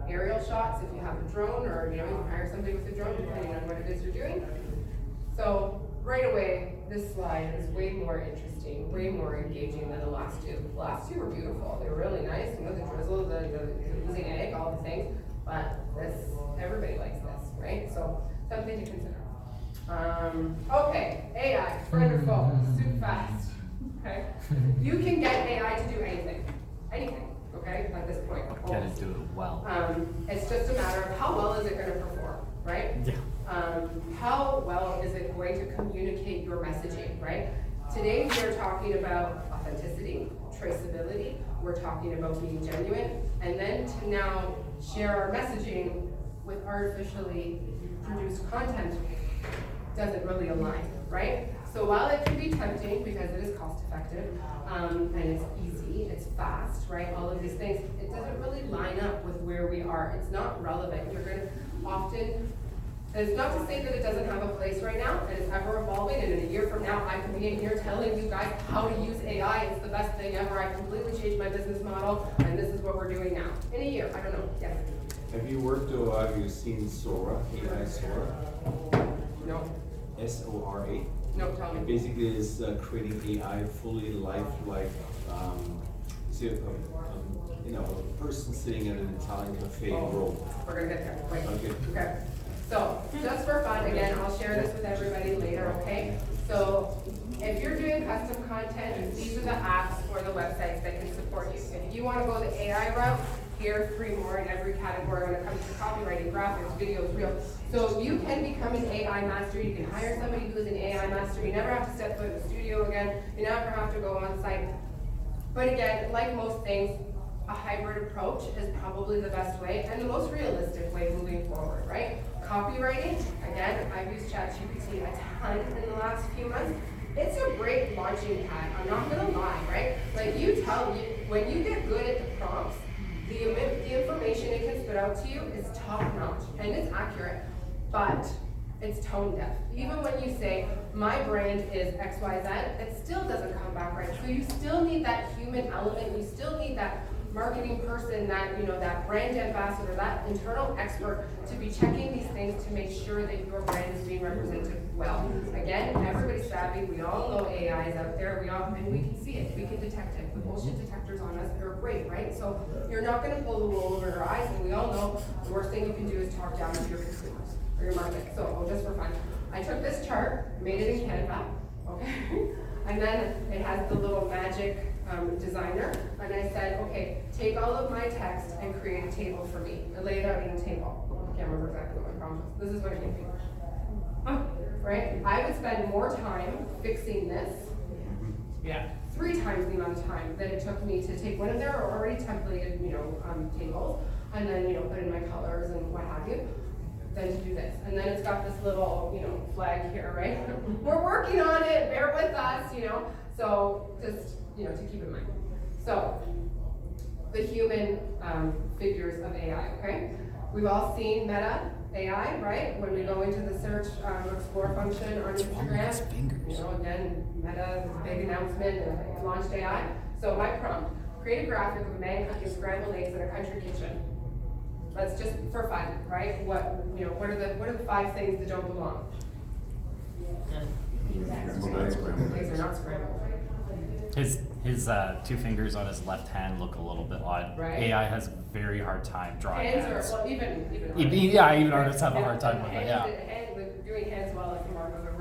Speaker 1: aerial shots if you have a drone, or you know, you can hire somebody with a drone depending on what it is you're doing. So right away, this slide is way more interesting, way more engaging than the last two. The last two were beautiful. They were really nice. You know, the drizzle, the oozing egg, all the things. But this, everybody likes this, right? So something to consider. Okay, AI, friend or foe, super fast. Okay, you can get AI to do anything, okay, at this point.
Speaker 5: Can it do it well?
Speaker 1: It's just a matter of how well is it going to perform, right?
Speaker 5: Yeah.
Speaker 1: How well is it going to communicate your messaging, right? Today we are talking about authenticity, traceability, we're talking about being genuine, and then to now share our messaging with artificially produced content doesn't really align, right? So while it can be tempting because it is cost effective, and it's easy, it's fast, right? All of these things, it doesn't really line up with where we are. It's not relevant. You're gonna often, it's not to say that it doesn't have a place right now, and it's ever evolving, and in a year from now, I can be in here telling you guys how to use AI. It's the best thing ever. I completely changed my business model, and this is what we're doing now. In a year, I don't know, yes?
Speaker 3: Have you worked or have you seen Sora, AI Sora?
Speaker 1: No,
Speaker 3: S-O-R-A?
Speaker 1: no, tell
Speaker 3: It
Speaker 1: me.
Speaker 3: basically is creating AI fully lifelike, you know, a person sitting at an Italian cafe in Rome.
Speaker 1: We're gonna get there, wait.
Speaker 3: Okay.
Speaker 1: Okay, so just for fun, again, I'll share this with everybody later, okay? So if you're doing custom content, these are the apps or the websites that can support you. If you wanna go the AI route, here are 3 more in every category when it comes to copywriting, graphics, videos, reels. So you can become an AI master, you can hire somebody who's an AI master, you never have to step foot in the studio again, you never have to go on site. But again, like most things, a hybrid approach is probably the best way and the most realistic way moving forward, right? Copywriting, again, I've used ChatGPT a ton in the last few months. It's a great launching pad, I'm not gonna lie, right? Like when you get good at the prompts, the information it can spit out to you is top notch and it's accurate, but it's tone deaf. Even when you say, my brand is XYZ, it still doesn't come back right. So you still need that human element, you still need that marketing person, that, you know, that brand ambassador, that internal expert to be checking these things to make sure that your brand is being represented well. Again, everybody's savvy, we all know AI is out there, and we can see it, we can detect it. The bullshit detectors on us, they're great, right? So you're not gonna pull the wool over your eyes, and we all know the worst thing you can do is talk down to your consumers or your market. So, just for fun, I took this chart, made it in Canva, okay? And then it has the little magic designer, and I said, okay, take all of my text and create a table for me. I laid it out in a table. I can't remember exactly what my prompt was. This is what it gave me. Right? I would spend more time fixing this, 3 times the amount of time that it took me to take one of their already templated, you know, tables, and then, you know, put in my colors and what have you, than to do this. And then it's got this little, you know, flag here, right? We're working on it, bear with us, you know. So just, you know, to keep in mind. So, the human figures of AI, okay? We've all seen Meta AI, right? When we go into the search explore function on Instagram, you know, again, Meta, big announcement, it launched AI. So my prompt, create a graphic of a man cooking scrambled eggs in a country kitchen. Let's just for fun, right? What are the 5 things that don't belong? Eggs are not scrambled.
Speaker 5: His 2 fingers on his left hand look a little bit odd.
Speaker 1: Right.
Speaker 5: AI has a very hard time drawing hands.
Speaker 1: Hands are, well, even
Speaker 5: even artists have a hard time with it, yeah.
Speaker 1: Doing hands well, like Mark was a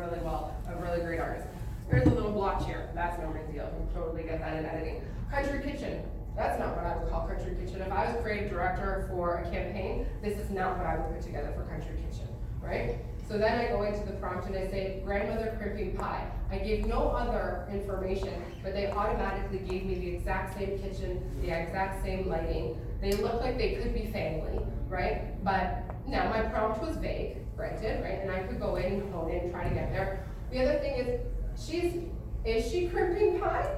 Speaker 1: really great artist. There's a little blotch here, that's no big deal, you can totally get that in editing. Country kitchen, that's not what I would call country kitchen. If I was creative director for a campaign, this is not what I would put together for country kitchen, right? So then I go into the prompt and I say, grandmother crimping pie. I gave no other information, but they automatically gave me the exact same kitchen, the exact same lighting. They look like they could be family, right? But now my prompt was vague, granted, right? And I could go in and hone in and try to get there. The other thing is she crimping pie?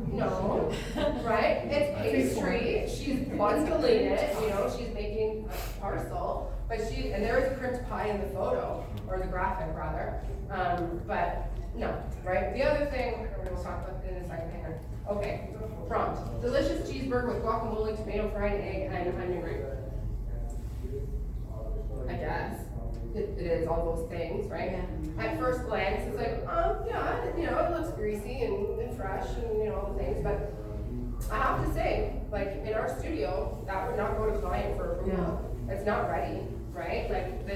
Speaker 1: No, right? It's pastry, she's bundling it, she's making a parcel, but and there is a crimped pie in the photo, or the graphic rather, but no, right? The other thing, we'll talk about in a second, hang on. Okay, prompt, delicious cheeseburger with guacamole, tomato, fried egg, and onion ring. I guess. It is all those things, right? Yeah. At first glance, it's like, yeah, it looks greasy and fresh and, all the things, but I have to say, like, in our studio, that would not go to client for approval. Yeah. It's not ready, right? Like,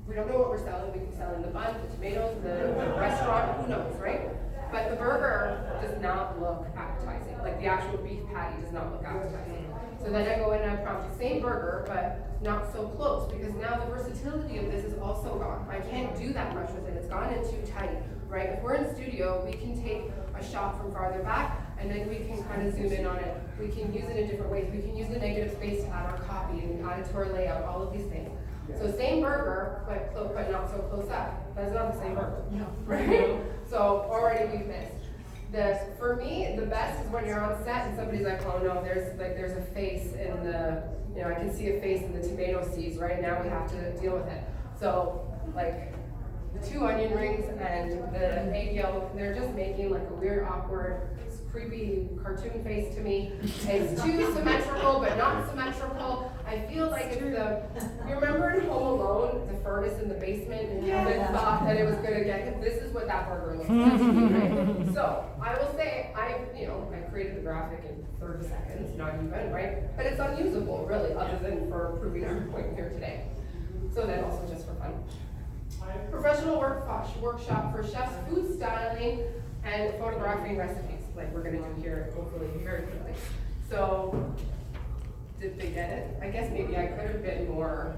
Speaker 1: we don't know what we're selling. We can sell in the bun, the tomatoes, the restaurant, who knows, right? But the burger does not look appetizing. Like, the actual beef patty does not look appetizing. So then I go in and I prompt the same burger, but not so close, because now the versatility of this is also gone. I can't do that much with it. It's gone in too tight, right? If we're in studio, we can take a shot from farther back, and then we can kind of zoom in on it. We can use it in different ways. We can use the negative space to add our copy and add it to our layout, all of these things. So same burger, but not so close up. That's not the same burger, right? So already we've missed. For me, the best is when you're on set and somebody's like, oh no, there's a face in the, I can see a face in the tomato seeds, right? Now we have to deal with it. So, like, the 2 onion rings and the egg yolk, they're just making like a weird, awkward, creepy cartoon face to me. It's too symmetrical, but not symmetrical. I feel like it's you remember in Home Alone, the furnace in the basement, and Kevin thought that it was gonna get him. This is what that burger looks like to me, right? So, I will say, I created the graphic in 30 seconds, not even, right? But it's unusable, really, other than for proving our point here today. So then also just for fun. Professional workshop for chefs, food styling, and photographing recipes, like we're gonna do here, hopefully, very quickly. So, did they get it? I guess maybe I could have been more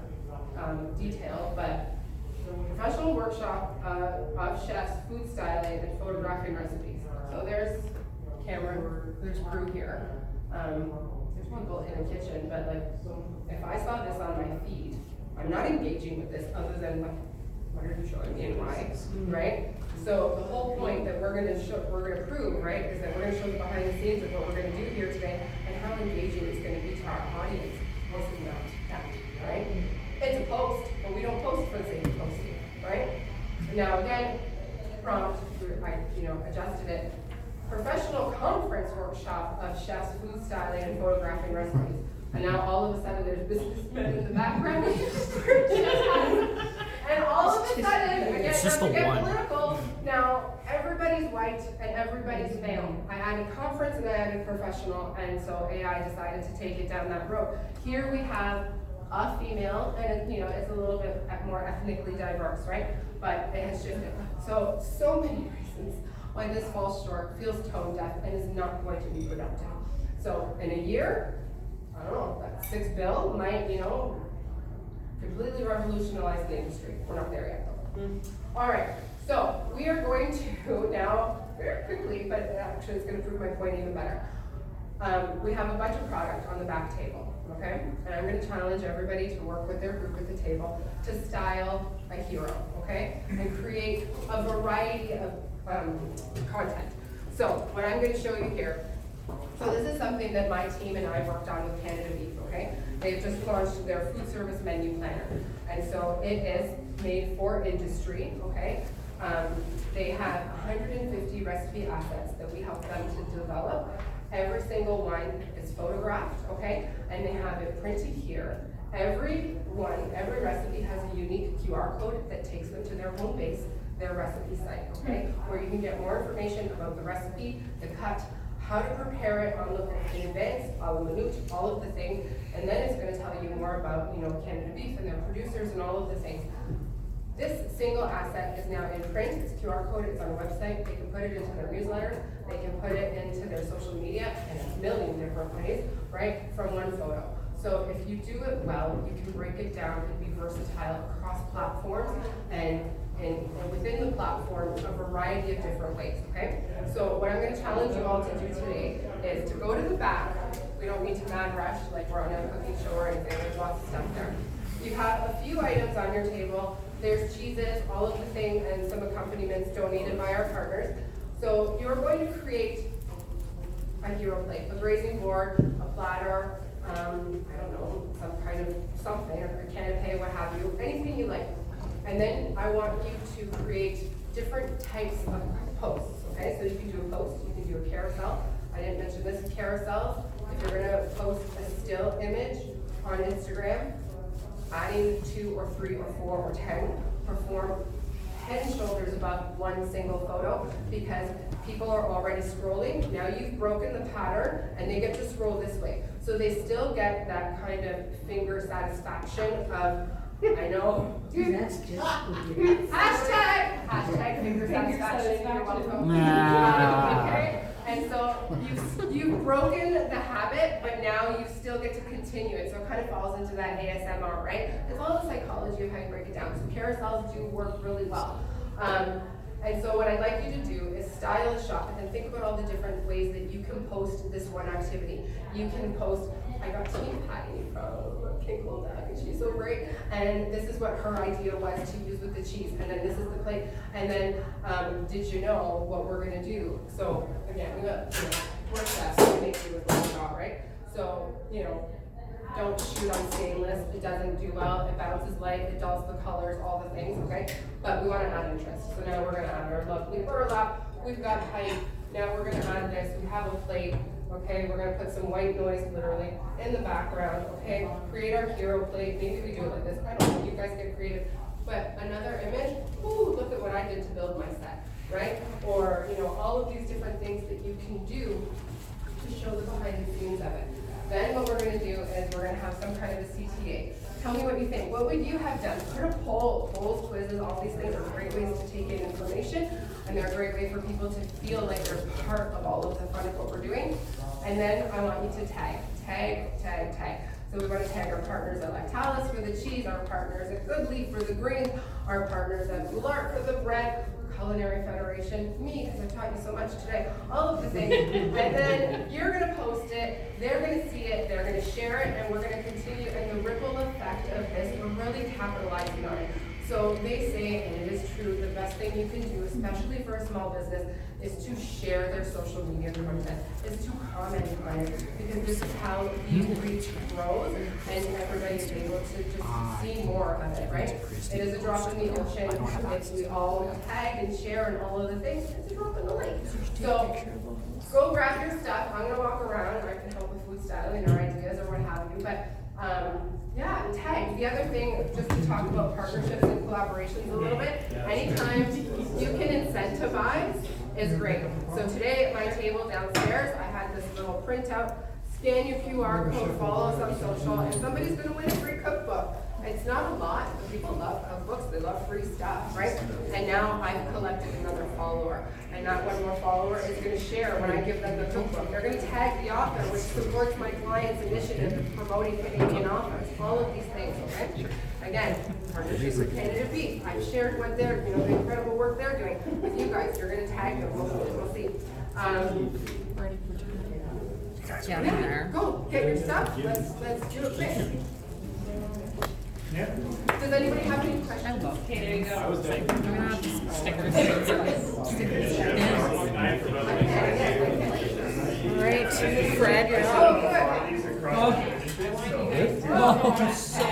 Speaker 1: detailed, but professional workshop of chefs, food styling, and photographing recipes. So there's camera, there's crew here. There's people in the kitchen, but like, if I saw this on my feed, I'm not engaging with this other than like, what are you showing me and why, right? So the whole point that we're gonna prove, right, is that we're gonna show the behind the scenes of what we're gonna do here today and how engaging it's gonna be to our audience. This is not that, right? It's a post, but we don't post for the sake of posting, right? Now again, prompt, I adjusted it. Professional conference workshop of chefs, food styling, and photographing recipes. And now all of a sudden there's businessmen in the background. And all of a sudden, again, not to get political, now everybody's white and everybody's male. I added conference and I added professional, and so AI decided to take it down that road. Here we have a female, and it's a little bit more ethnically diverse, right? But it has shifted. So many reasons why this falls short, feels tone deaf, and is not going to be productive. So in a year, I don't know, that 6 bill might, completely revolutionize the industry. We're not there yet though. All right, so we are going to now, very quickly, but actually it's gonna prove my point even better. We have a bunch of product on the back table, okay? And I'm gonna challenge everybody to work with their group at the table to style a hero, okay? And create a variety of content. So what I'm gonna show you here, so this is something that my team and I worked on with Canada Beef, okay? They've just launched their food service menu planner. And so it is made for industry, okay? They have 150 recipe assets that we help them to develop. Every single one is photographed, okay? And they have it printed here. Every recipe has a unique QR code that takes them to their home base, their recipe site, okay? Where you can get more information about the recipe, the cut, how to prepare it in advance, a la minute, all of the things, and then it's going to tell you more about, Canada Beef and their producers and all of the things. This single asset is now in print, it's QR code, it's on a website, they can put it into their newsletters, they can put it into their social media in a million different ways, right, from one photo. So if you do it well, you can break it down and be versatile across platforms and within the platform, a variety of different ways, okay? So what I'm gonna challenge you all to do today is to go to the back. We don't need to mad rush like we're on a cooking show or anything, there's lots of stuff there. You have a few items on your table. There's cheeses, all of the things, and some accompaniments donated by our partners. So you're going to create a hero plate, a grazing board, a platter, I don't know, some kind of something, or a canapé, what have you, anything you like. And then I want you to create different types of posts, okay? So you can do a post, you can do a carousel. I didn't mention this, carousels. If you're gonna post a still image on Instagram, adding 2 or 3 or 4 or 10, perform head and shoulders above one single photo, because people are already scrolling. Now you've broken the pattern and they get to scroll this way. So they still get that kind of finger satisfaction of, I know.
Speaker 2: That's just
Speaker 1: Hashtag finger satisfaction, you're welcome.
Speaker 5: Nah.
Speaker 1: Okay? And so you've broken the habit, but now you still get to continue it. So it kind of falls into that ASMR, right? It's all the psychology of how you break it down. So carousels do work really well. And so what I'd like you to do is style a shot and think about all the different ways that you can post this one activity. You can post, I got team Patty from Kinkle Duck, and she's so great. And this is what her idea was to use with the cheese. And then this is the plate. And then, did you know what we're gonna do? So again, we got, work that to make you with one shot, right? So, don't shoot on stainless, it doesn't do well, it bounces light, it dulls the colors, all the things, okay? But we want to add interest. So now we're going to add our lovely burlap, we've got pipe, now we're going to add this, we have a plate, okay? We're going to put some white noise, literally, in the background, okay? Create our hero plate, maybe we do it like this, I don't know, you guys get creative. But another image, ooh, look at what I did to build my set, right? Or, all of these different things that you can do to show the behind the scenes of it. Then what we're going to do is we're going to have some kind of a CTA. Tell me what you think. What would you have done? Put a poll, polls, quizzes, all these things are great ways to take in information, and they're a great way for people to feel like they're part of all of the fun of what we're doing. And then I want you to tag. So we want to tag our partners at Lactalis for the cheese, our partners at Goodleaf for the greens, our partners at Boulart for the bread, Culinary Federation, me, because I've taught you so much today, all of the things. And then you're going to post it, they're going to see it, they're going to share it, and we're going to continue. And the ripple effect of this, we're really capitalizing on it. So they say, and it is true, the best thing you can do, especially for a small business, is to share their social media content, is to comment on it, because this is how the reach grows, and everybody's able to just see more of it, right? It is a drop in the ocean, if we all tag and share and all of the things, it's a drop in the lake. So go grab your stuff, I'm gonna walk around, and I can help with food styling or ideas or what have you, but yeah, and tag. The other thing, just to talk about partnerships and collaborations a little bit, anytime you can incentivize is great. So today at my table downstairs, I had this little printout, scan your QR code, follow us on social, and somebody's gonna win a free cookbook. It's not a lot, but people love cookbooks, they love free stuff, right? And now I've collected another follower, and that one more follower is gonna share when I give them the cookbook. They're gonna tag the author, which supports my client's initiative of promoting Canadian authors, all of these things, okay? Again, partnership with Canada Beef, I've shared what they're, the incredible work they're doing with you guys. You're gonna tag them, we'll see. Yeah, go, get your stuff, let's do it quick.
Speaker 6: Yeah.
Speaker 1: Does anybody have any questions?
Speaker 4: Okay, there you go.
Speaker 6: I was there.
Speaker 4: I'm gonna have these stickers.
Speaker 2: All right, Fred, you're
Speaker 1: Oh,
Speaker 2: up.
Speaker 1: good.
Speaker 6: These across.
Speaker 4: Oh, so